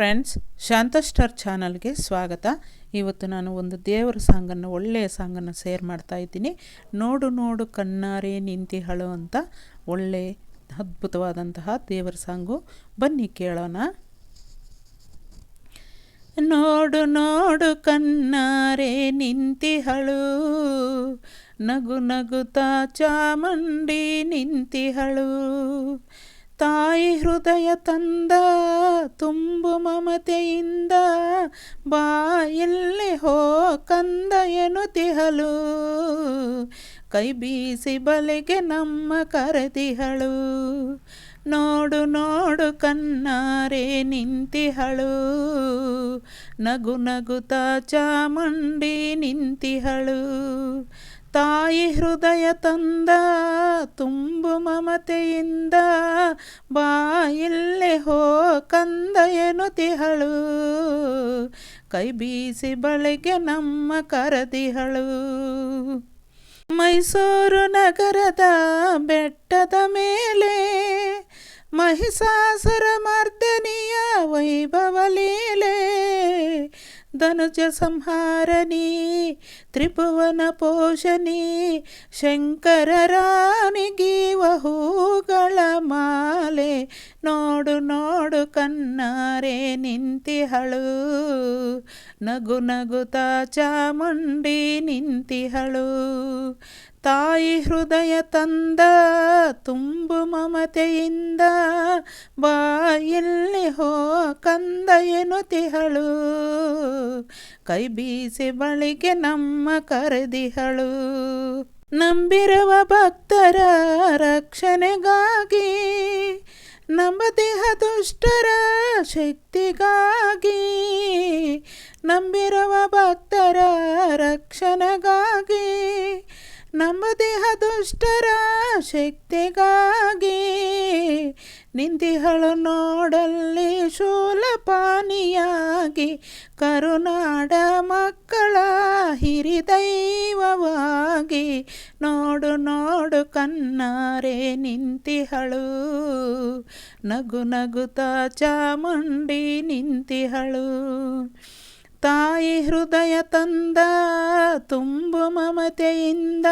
Friends, ಶಾಂತ star ಚಾನಲ್ಗೆ ಸ್ವಾಗತ. ಇವತ್ತು ನಾನು ಒಂದು ದೇವರ ಸಾಂಗನ್ನು, ಒಳ್ಳೆಯ ಸಾಂಗನ್ನು ಶೇರ್ ಮಾಡ್ತಾ ಇದ್ದೀನಿ. ನೋಡು ನೋಡು ಕಣ್ಣಾರೆ ನಿಂತಿಹಳು ಅಂತ ಒಳ್ಳೆ ಅದ್ಭುತವಾದಂತಹ ದೇವರ ಸಾಂಗು. ಬನ್ನಿ ಕೇಳೋಣ. ನೋಡು ನೋಡು ಕಣ್ಣಾರೆ ನಿಂತಿಹಳು, ನಗು ನಗುತ್ತಾ ಚಾಮುಂಡಿ ನಿಂತಿಹಳು. ತಾಯಿ ಹೃದಯ ತಂದ ತುಂಬು ಮಮತೆಯಿಂದ, ಬಾಯಲ್ಲಿ ಹೋ ಕಂದ ಎನ್ನುತ್ತಿಹಳು. ಕೈ ಬೀಸಿ ಬಲೆಗೆ ನಮ್ಮ ಕರೆದಿಹಳು. ನೋಡು ನೋಡು ಕಣ್ಣಾರೆ ನಿಂತಿಹಳು, ನಗು ನಗುತ್ತಾ ಚಾಮುಂಡಿ ನಿಂತಿಹಳು. ತಾಯಿ ಹೃದಯ ತಂದ ತುಂಬು ಮಮತೆಯಿಂದ, ಬಾಯಿಲ್ಲೇ ಹೋ ಕಂದ ಎನ್ನುತ್ತಿಹಳು. ಕೈ ಬೀಸಿ ಬಳೆಗೆ ನಮ್ಮ ಕರೆದಿಹಳು. ಮೈಸೂರು ನಗರದ ಬೆಟ್ಟದ ಮೇಲೆ ಮಹಿಷಾಸುರ ಮರ್ದನಿಯ ವೈಭವ ಲೀಲೆ. ಧನುಜ ಸಂಹಾರನಿ ತ್ರಿಭುವನ ಪೋಷಣಿ, ಶಂಕರ ರಾಣಿಗೀವ ಹೂಗಳ ಮಾಲೆ. ನೋಡು ನೋಡು ಕಣ್ಣಾರೆ ನಿಂತಿಹಳು, ನಗು ನಗುತ್ತಾ ಚಾಮುಂಡಿ ನಿಂತಿಹಳು. ತಾಯಿ ಹೃದಯ ತಂದ ತುಂಬು ಮಮತೆಯಿಂದ, ಬಾಯಲ್ಲಿ ಹೋ ಕಂದ ಎನ್ನುತ್ತಿಹಳು. ಕೈ ಬೀಸಿ ಬಳಿಗೆ ನಮ್ಮ ಕರೆದಿಹಳು. ನಂಬಿರುವ ಭಕ್ತರ ರಕ್ಷಣೆಗಾಗಿ, ನಂಬದಿಹ ದುಷ್ಟರ ಶಕ್ತಿಗಾಗಿ. ನಂಬಿರುವ ಭಕ್ತರ ರಕ್ಷಣೆಗಾಗಿ, ನಂಬದಿಹ ದುಷ್ಟರ ಶಕ್ತಿಗಾಗಿ. ನಿಂತಿಹಳು ನೋಡಲ್ಲಿ ಶೂಲಪಾನಿಯಾಗಿ, ಕರುನಾಡ ಮಕ್ಕಳ ಹಿರಿದೈವವಾಗಿ. ನೋಡು ನೋಡು ಕಣ್ಣಾರೆ ನಿಂತಿಹಳು, ನಗು ನಗುತ್ತಾ ಚಾಮುಂಡಿ ನಿಂತಿಹಳು. ತಾಯಿ ಹೃದಯ ತಂದ ತುಂಬು ಮಮತೆಯಿಂದ,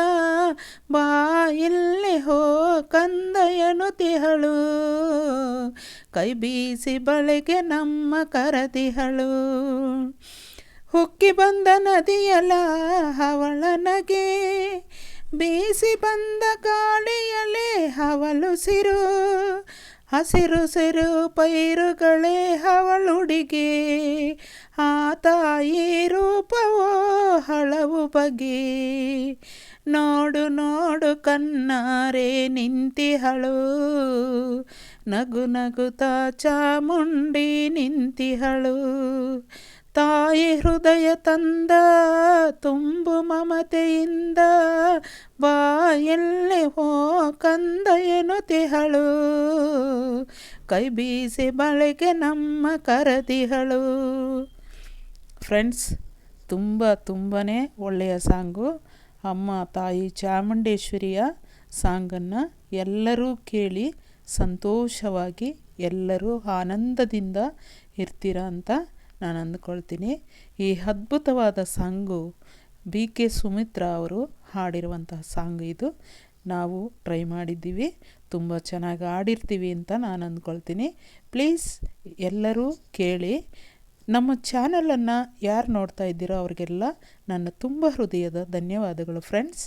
ಬಾಯಲ್ಲಿ ಹೋ ಕಂದ ಎನ್ನುತ್ತಿಹಳು. ಕೈ ಬೀಸಿ ಬಳೆಗೆ ನಮ್ಮ ಕರೆದಿಹಳು. ಹುಕ್ಕಿ ಬಂದ ನದಿಯಲ ಹವಳ ನಗೆ, ಬೀಸಿ ಬಂದ ಗಾಳಿಯಲೇ ಹವಲುಸಿರು. ಹಸಿರು ಸಿರು ಪೈರುಗಳೇ ಹವಳುಡಿಗೆ, ಆ ತಾಯಿ ರೂಪವೋ ಹಲವು ಬಗೆ. ನೋಡು ನೋಡು ಕಣ್ಣಾರೆ ನಿಂತಿಹಳು, ನಗು ನಗುತ್ತಾ ಚಾಮುಂಡಿ ನಿಂತಿಹಳು. ತಾಯಿ ಹೃದಯ ತಂದ ತುಂಬು ಮಮತೆಯಿಂದ, ಬಾಯಲ್ಲಿ ಹೋ ಕಂದ ಎನ್ನುತ್ತಿಹಳು. ಕೈ ಬೀಸಿ ಬಳೆಗೆ ನಮ್ಮ ಕರೆದಿಹಳು. ಫ್ರೆಂಡ್ಸ್, ತುಂಬಾ ಒಳ್ಳೆಯ ಸಾಂಗು. ಅಮ್ಮ ತಾಯಿ ಚಾಮುಂಡೇಶ್ವರಿಯ ಸಾಂಗನ್ನು ಎಲ್ಲರೂ ಕೇಳಿ ಸಂತೋಷವಾಗಿ ಎಲ್ಲರೂ ಆನಂದದಿಂದ ಇರ್ತೀರ ಅಂತ ನಾನು ಅಂದ್ಕೊಳ್ತೀನಿ. ಈ ಅದ್ಭುತವಾದ ಸಾಂಗು BK ಸುಮಿತ್ರಾ ಅವರು ಹಾಡಿರುವಂತಹ ಸಾಂಗ್ ಇದು. ನಾವು ಟ್ರೈ ಮಾಡಿದ್ದೀವಿ, ತುಂಬ ಚೆನ್ನಾಗಿ ಹಾಡಿರ್ತೀವಿ ಅಂತ ನಾನು ಅಂದ್ಕೊಳ್ತೀನಿ. ಪ್ಲೀಸ್ ಎಲ್ಲರೂ ಕೇಳಿ. ನಮ್ಮ ಚಾನಲನ್ನು ಯಾರು ನೋಡ್ತಾ ಇದ್ದೀರೋ ಅವ್ರಿಗೆಲ್ಲ ನನ್ನ ತುಂಬ ಹೃದಯದ ಧನ್ಯವಾದಗಳು ಫ್ರೆಂಡ್ಸ್.